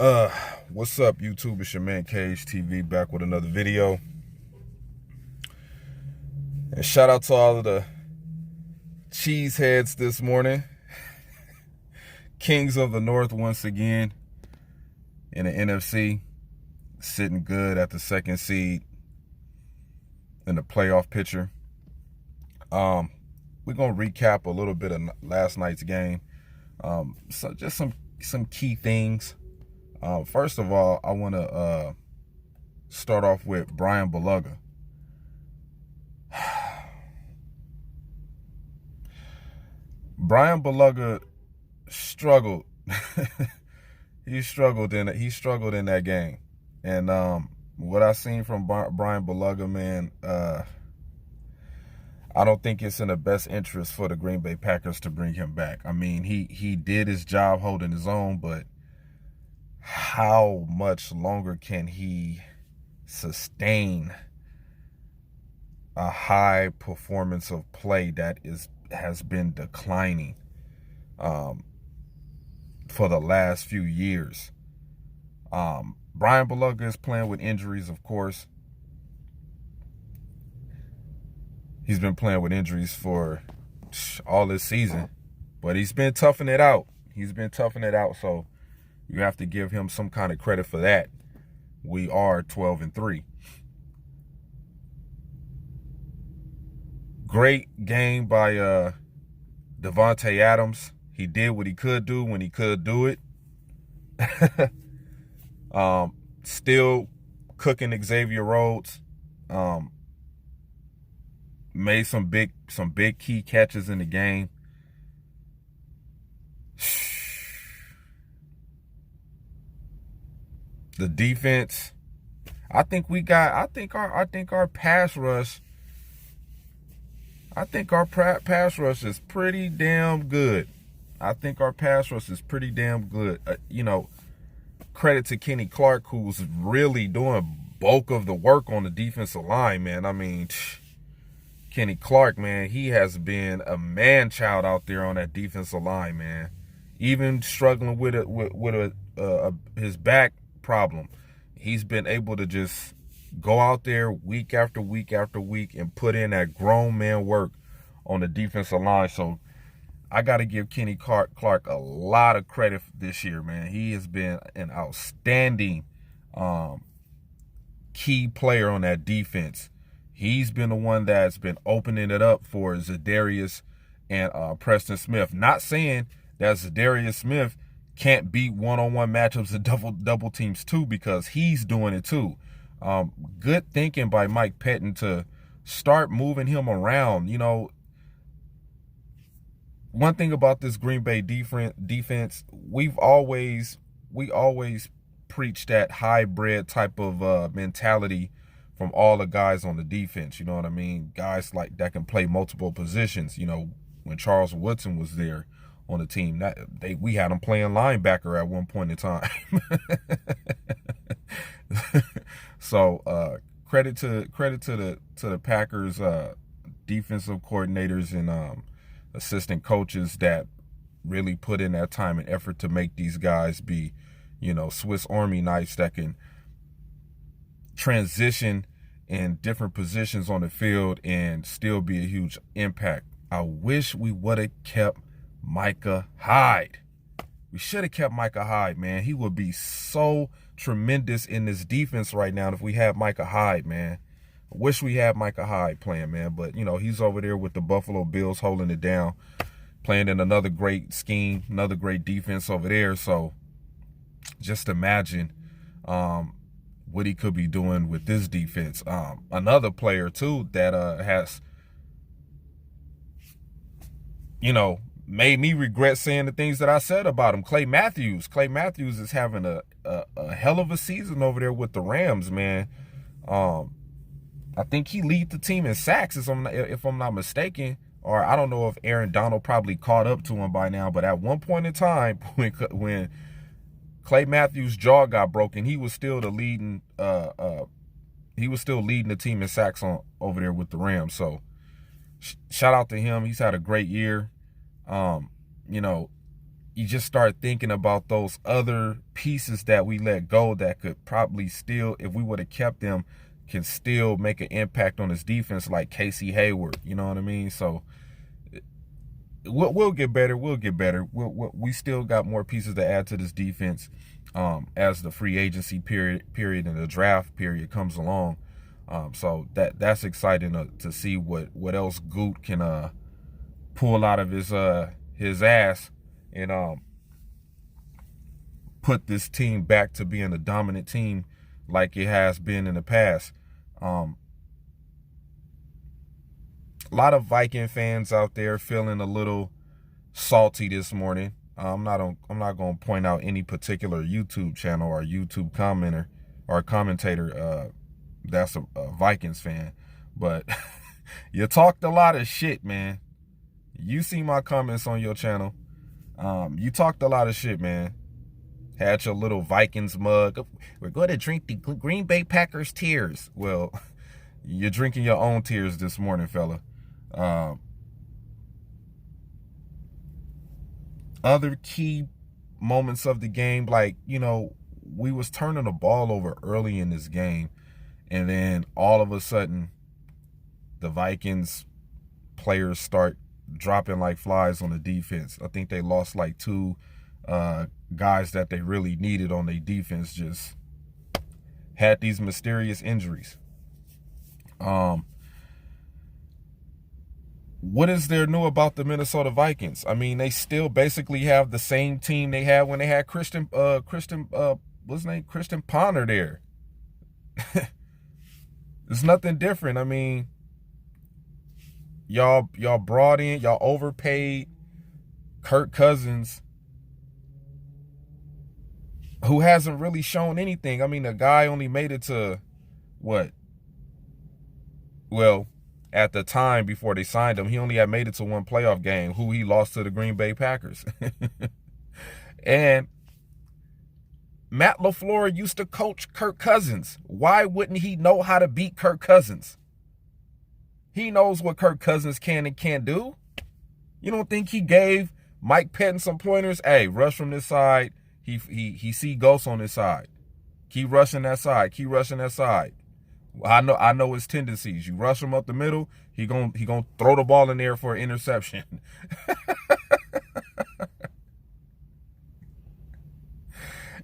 Uh, what's up, YouTube? It's your man Cage TV back with another video. And shout out to all of the cheeseheads this morning. Kings of the North once again in the NFC, sitting good at the second seed in the playoff picture. We're gonna recap a little bit of last night's game. So just some key things. First of all, I want to start off with Brian Bulaga. Brian Bulaga struggled. he struggled in that game, and what I seen from Brian Bulaga, man, I don't think it's in the best interest for the Green Bay Packers to bring him back. I mean, he did his job holding his own, but how much longer can he sustain a high performance of play that has been declining for the last few years? Brian Bulaga is playing with injuries, of course. He's been playing with injuries for all this season, but he's been toughing it out. So you have to give him some kind of credit for that. We are 12-3. Great game by Davante Adams. He did what he could do when he could do it. Still cooking Xavier Rhodes. Made some big key catches in the game. The defense, I think our pass rush is pretty damn good. Credit to Kenny Clark, who's really doing bulk of the work on the defensive line, man. I mean, Kenny Clark, man, he has been a man-child out there on that defensive line, man. Even struggling with his back problem, he's been able to just go out there week after week after week and put in that grown man work on the defensive line. So I got to give Kenny Clark a lot of credit this year, man. He has been an outstanding key player on that defense. He's been the one that's been opening it up for Zadarius and Preston Smith. Not saying that Zadarius Smith can't beat one-on-one matchups and double teams too, because he's doing it too. Good thinking by Mike Pettine to start moving him around. You know, one thing about this Green Bay defense, we always preach that hybrid type of mentality from all the guys on the defense. You know what I mean? Guys like that can play multiple positions. You know, when Charles Woodson was there on the team, we had him playing linebacker at one point in time. So credit to the Packers defensive coordinators and assistant coaches that really put in that time and effort to make these guys be, you know, Swiss Army knives that can transition in different positions on the field and still be a huge impact. I wish we would have kept Micah Hyde. We should have kept Micah Hyde, man. He would be so tremendous in this defense right now if we had Micah Hyde, man. I wish we had Micah Hyde playing, man. But, you know, he's over there with the Buffalo Bills holding it down, playing in another great scheme, another great defense over there. So just imagine what he could be doing with this defense. Another player, too, that has, you know, made me regret saying the things that I said about him. Clay Matthews. Clay Matthews is having a hell of a season over there with the Rams, man. I think he leads the team in sacks, if I'm not mistaken. Or I don't know if Aaron Donald probably caught up to him by now. But at one point in time, when Clay Matthews' jaw got broken, he was still leading the team in sacks over there with the Rams. So shout out to him. He's had a great year. You know, you just start thinking about those other pieces that we let go that could probably still, if we would have kept them, can still make an impact on this defense, like Casey Hayward. You know what I mean? So we'll get better. We'll get better. We still got more pieces to add to this defense as the free agency period and the draft period comes along. So that's exciting to see what else Goot can pull out of his ass and put this team back to being a dominant team like it has been in the past. A lot of Viking fans out there feeling a little salty this morning. I'm not going to point out any particular YouTube channel or YouTube commenter or commentator that's a Vikings fan, but you talked a lot of shit, man. You see my comments on your channel. You talked a lot of shit, man. Had your little Vikings mug. We're going to drink the Green Bay Packers tears. Well, you're drinking your own tears this morning, fella. Other key moments of the game, like, you know, we was turning the ball over early in this game, and then all of a sudden the Vikings players start dropping like flies on the defense. I think they lost like two guys that they really needed on their defense, just had these mysterious injuries. What is there new about the Minnesota Vikings? I mean, they still basically have the same team they had when they had Christian what's his name? Christian Ponder there. There's nothing different. I mean, y'all brought in, y'all overpaid Kirk Cousins, who hasn't really shown anything. I mean, the guy only made it to what? Well, at the time before they signed him, he only had made it to one playoff game, who he lost to the Green Bay Packers. And Matt LaFleur used to coach Kirk Cousins. Why wouldn't he know how to beat Kirk Cousins? He knows what Kirk Cousins can and can't do. You don't think he gave Mike Pettin some pointers? Hey, rush from this side. He see ghosts on this side. Keep rushing that side. Keep rushing that side. I know his tendencies. You rush him up the middle, he gonna throw the ball in there for an interception.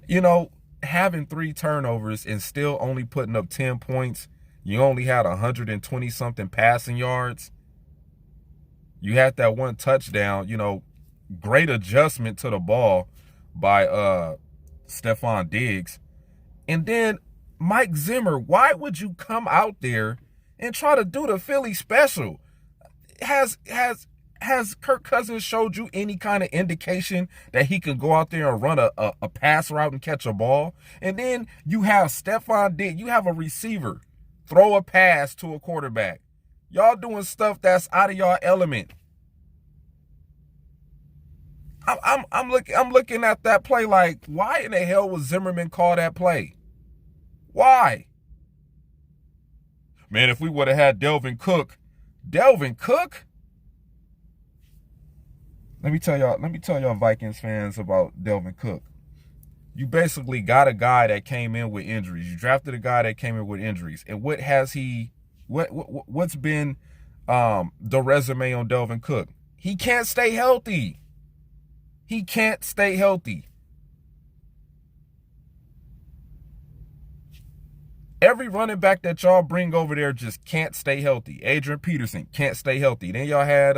You know, having 3 turnovers and still only putting up 10 points. You only had 120-something passing yards. You had that one touchdown. You know, great adjustment to the ball by Stephon Diggs. And then Mike Zimmer, why would you come out there and try to do the Philly special? Has Kirk Cousins showed you any kind of indication that he can go out there and run a pass route and catch a ball? And then you have Stephon Diggs, you have a receiver throw a pass to a quarterback. Y'all doing stuff that's out of y'all element. I'm looking at that play like, why in the hell would Zimmerman call that play? Why? Man, if we would have had Delvin Cook. Let me tell y'all Vikings fans about Delvin Cook. You basically got a guy that came in with injuries. You drafted a guy that came in with injuries. And what's been the resume on Delvin Cook? He can't stay healthy. He can't stay healthy. Every running back that y'all bring over there just can't stay healthy. Adrian Peterson can't stay healthy. Then y'all had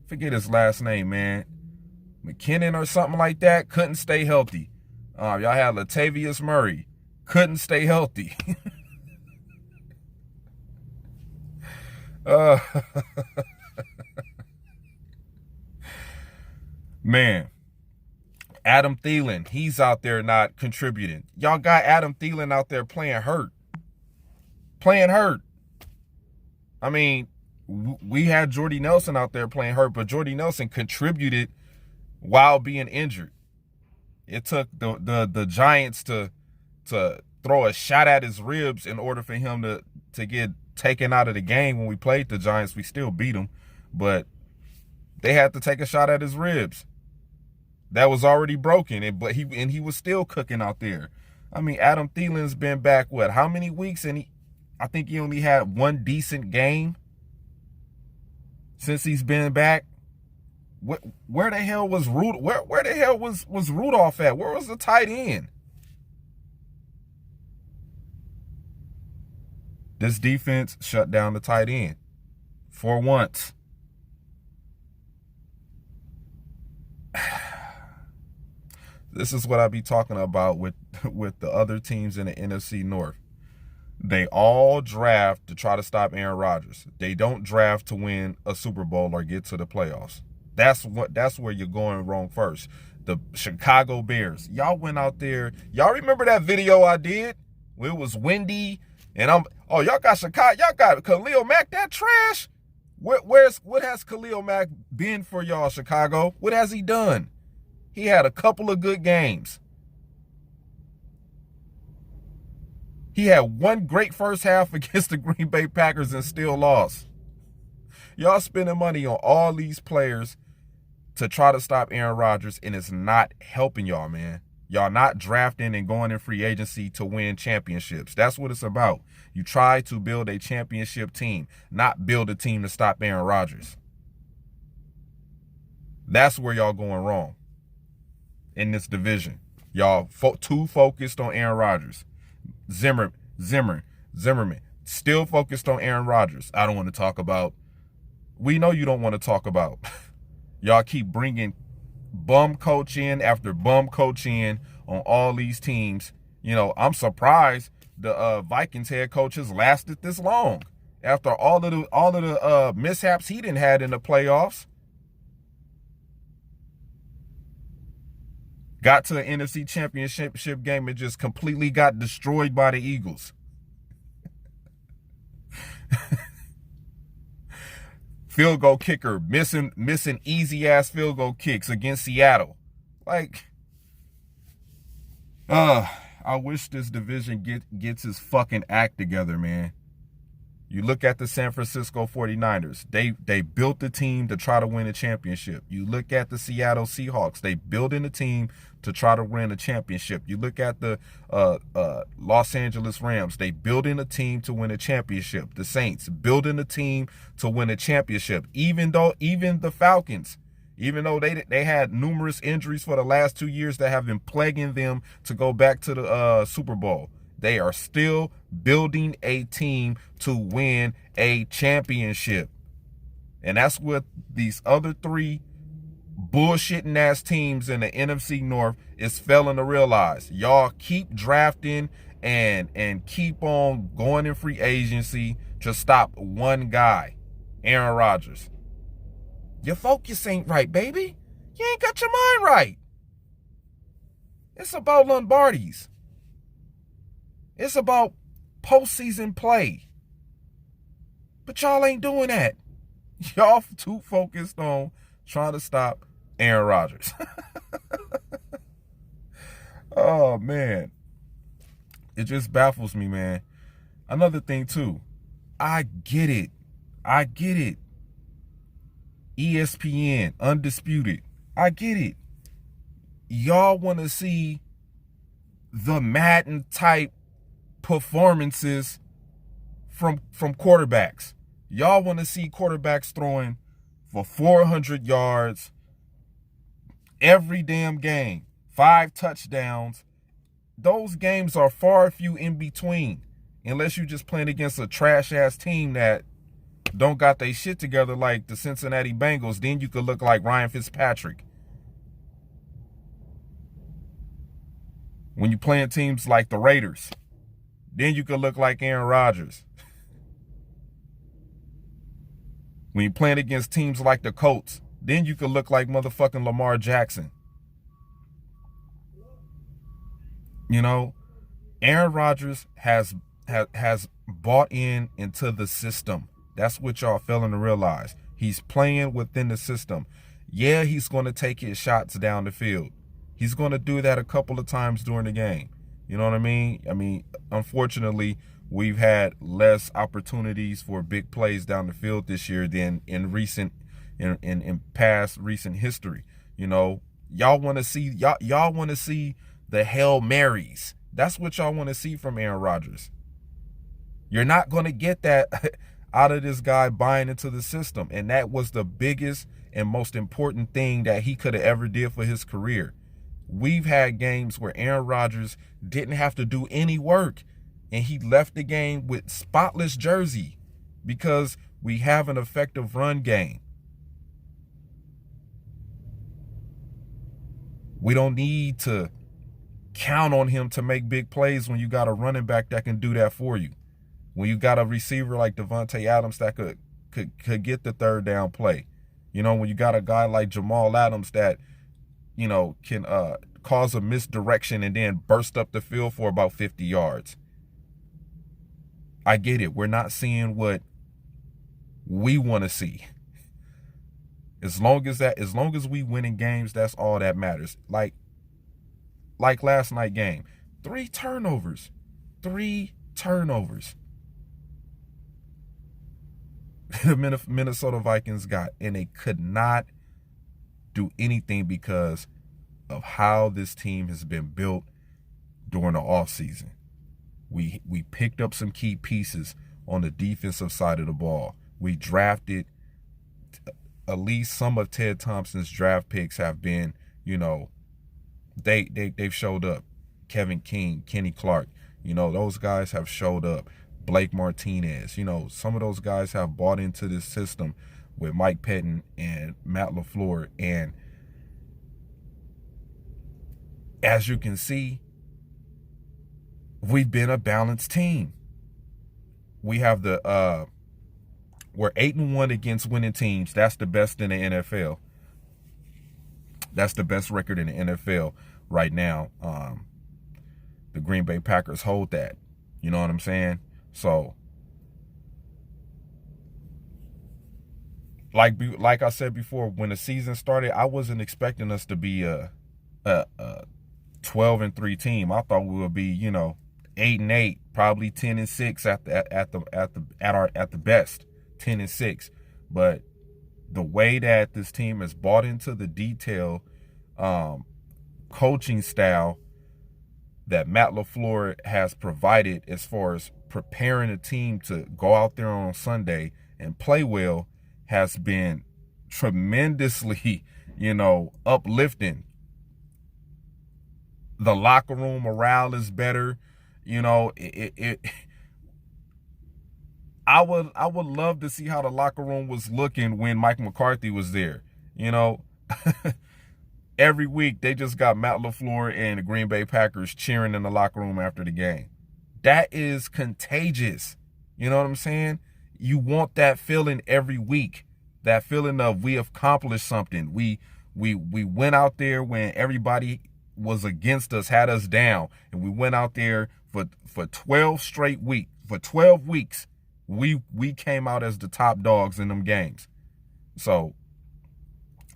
forget his last name, man. McKinnon or something like that. Couldn't stay healthy. Y'all had Latavius Murray. Couldn't stay healthy. Man, Adam Thielen, he's out there not contributing. Y'all got Adam Thielen out there playing hurt. I mean, we had Jordy Nelson out there playing hurt, but Jordy Nelson contributed while being injured. It took the Giants to throw a shot at his ribs in order for him to get taken out of the game when we played the Giants. We still beat them, but they had to take a shot at his ribs. That was already broken, but he was still cooking out there. I mean, Adam Thielen's been back, what, how many weeks? And I think he only had one decent game since he's been back. Where the hell was where the hell was Rudolph at? Where was the tight end? This defense shut down the tight end for once. This is what I be talking about with the other teams in the NFC North. They all draft to try to stop Aaron Rodgers. They don't draft to win a Super Bowl or get to the playoffs. That's where you're going wrong first. The Chicago Bears. Y'all went out there. Y'all remember that video I did where it was windy and y'all got Chicago, y'all got Khalil Mack, that trash? What has Khalil Mack been for y'all, Chicago? What has he done? He had a couple of good games. He had one great first half against the Green Bay Packers and still lost. Y'all spending money on all these players to try to stop Aaron Rodgers, and it's not helping y'all, man. Y'all not drafting and going in free agency to win championships. That's what it's about. You try to build a championship team, not build a team to stop Aaron Rodgers. That's where y'all going wrong in this division. Y'all too focused on Aaron Rodgers. Zimmerman, still focused on Aaron Rodgers. I don't want to talk about. We know you don't want to talk about. Y'all keep bringing bum coach in after bum coach in on all these teams. You know, I'm surprised the Vikings head coach has lasted this long after all of the mishaps he didn't had in the playoffs. Got to the NFC Championship game and just completely got destroyed by the Eagles. Field goal kicker missing easy ass field goal kicks against Seattle. Like, I wish this division gets his fucking act together, man. You look at the San Francisco 49ers. They built the team to try to win a championship. You look at the Seattle Seahawks. They building a team to try to win a championship. You look at the Los Angeles Rams. They building a team to win a championship. The Saints building a team to win a championship. Even the Falcons, even though they had numerous injuries for the last 2 years that have been plaguing them to go back to the Super Bowl, they are still building a team to win a championship. And that's what these other three bullshitting ass teams in the NFC North is failing to realize. Y'all keep drafting and keep on going in free agency to stop one guy, Aaron Rodgers. Your focus ain't right, baby. You ain't got your mind right. It's about Lombardi's. It's about postseason play. But y'all ain't doing that. Y'all too focused on trying to stop Aaron Rodgers. Oh, man. It just baffles me, man. Another thing, too. I get it. ESPN, Undisputed. I get it. Y'all want to see the Madden type performances from quarterbacks. Y'all want to see quarterbacks throwing for 400 yards every damn game, 5 touchdowns. Those games are far few in between, unless you're just playing against a trash ass team that don't got their shit together like the Cincinnati Bengals. Then you could look like Ryan Fitzpatrick. When you're playing teams like the Raiders, then you could look like Aaron Rodgers. When you're playing against teams like the Colts, then you could look like motherfucking Lamar Jackson. You know, Aaron Rodgers has bought into the system. That's what y'all failing to realize. He's playing within the system. Yeah, he's going to take his shots down the field. He's going to do that a couple of times during the game. You know what I mean? I mean, unfortunately, we've had less opportunities for big plays down the field this year than in past recent history. You know, y'all want to see y'all want to see the Hail Marys. That's what y'all want to see from Aaron Rodgers. You're not going to get that out of this guy buying into the system. And that was the biggest and most important thing that he could have ever did for his career. We've had games where Aaron Rodgers didn't have to do any work, and he left the game with spotless jersey because we have an effective run game. We don't need to count on him to make big plays when you got a running back that can do that for you. When you got a receiver like Davante Adams that could get the third down play. You know, when you got a guy like Jamal Adams that, you know, can cause a misdirection and then burst up the field for about 50 yards. I get it. We're not seeing what we want to see. As long as we winning games, that's all that matters. Like last night game, 3 turnovers. 3 turnovers. The Minnesota Vikings got, and they could not do anything because of how this team has been built during the offseason. We picked up some key pieces on the defensive side of the ball. We drafted, at least some of Ted Thompson's draft picks have been, you know, they've showed up. Kevin King, Kenny Clark, you know, those guys have showed up. Blake Martinez, you know, some of those guys have bought into this system with Mike Pettin and Matt LaFleur. And as you can see, we've been a balanced team. We have we're 8-1 against winning teams. That's the best in the NFL. That's the best record in the NFL right now. The Green Bay Packers hold that. You know what I'm saying? So, like I said before, when the season started, I wasn't expecting us to be a 12-3 team. I thought we would be, you know, 8-8, probably 10-6 at the best, 10-6. But the way that this team has bought into the detail, coaching style that Matt LaFleur has provided as far as preparing a team to go out there on Sunday and play well has been tremendously, you know, uplifting. The locker room morale is better. You know, I would love to see how the locker room was looking when Mike McCarthy was there. You know, every week they just got Matt LaFleur and the Green Bay Packers cheering in the locker room after the game. That is contagious. You know what I'm saying? You want that feeling every week. That feeling of we accomplished something. We went out there when everybody was against us, had us down, and we went out there for 12 straight weeks. For 12 weeks, we came out as the top dogs in them games. So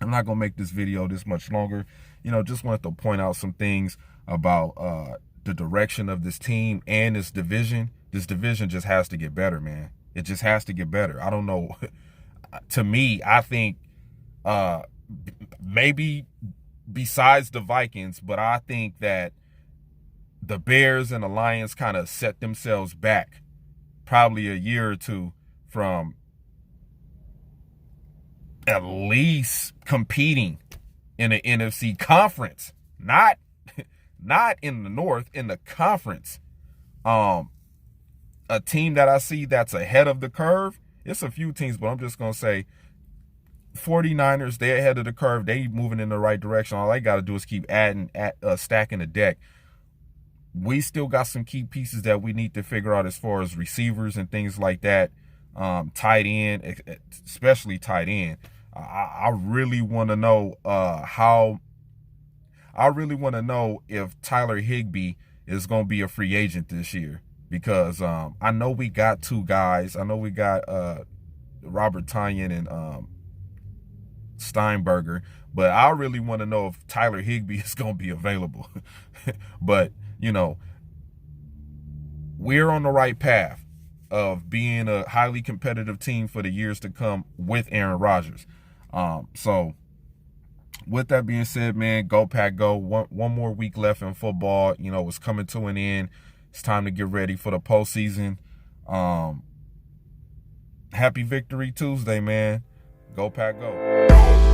I'm not gonna make this video this much longer. You know, just wanted to point out some things about the direction of this team and this division. This division just has to get better, man. It just has to get better. I don't know. To me, I think maybe besides the Vikings, but I think that the Bears and the Lions kind of set themselves back probably a year or two from at least competing in the NFC conference, not in the North, in the conference. A team that I see that's ahead of the curve, it's a few teams, but I'm just going to say 49ers, they're ahead of the curve. They moving in the right direction. All they got to do is keep stacking the deck. We still got some key pieces that we need to figure out as far as receivers and things like that. Tight end, especially tight end. I really want to know I really want to know if Tyler Higbee is going to be a free agent this year, because I know we got 2 guys. I know we got Robert Tonyan and Steinberger, but I really want to know if Tyler Higbee is going to be available. But, you know, we're on the right path of being a highly competitive team for the years to come with Aaron Rodgers. So with that being said, man, go Pack go. One more week left in football. You know, it's coming to an end. It's time to get ready for the postseason. Happy Victory Tuesday, man. Go Pack go.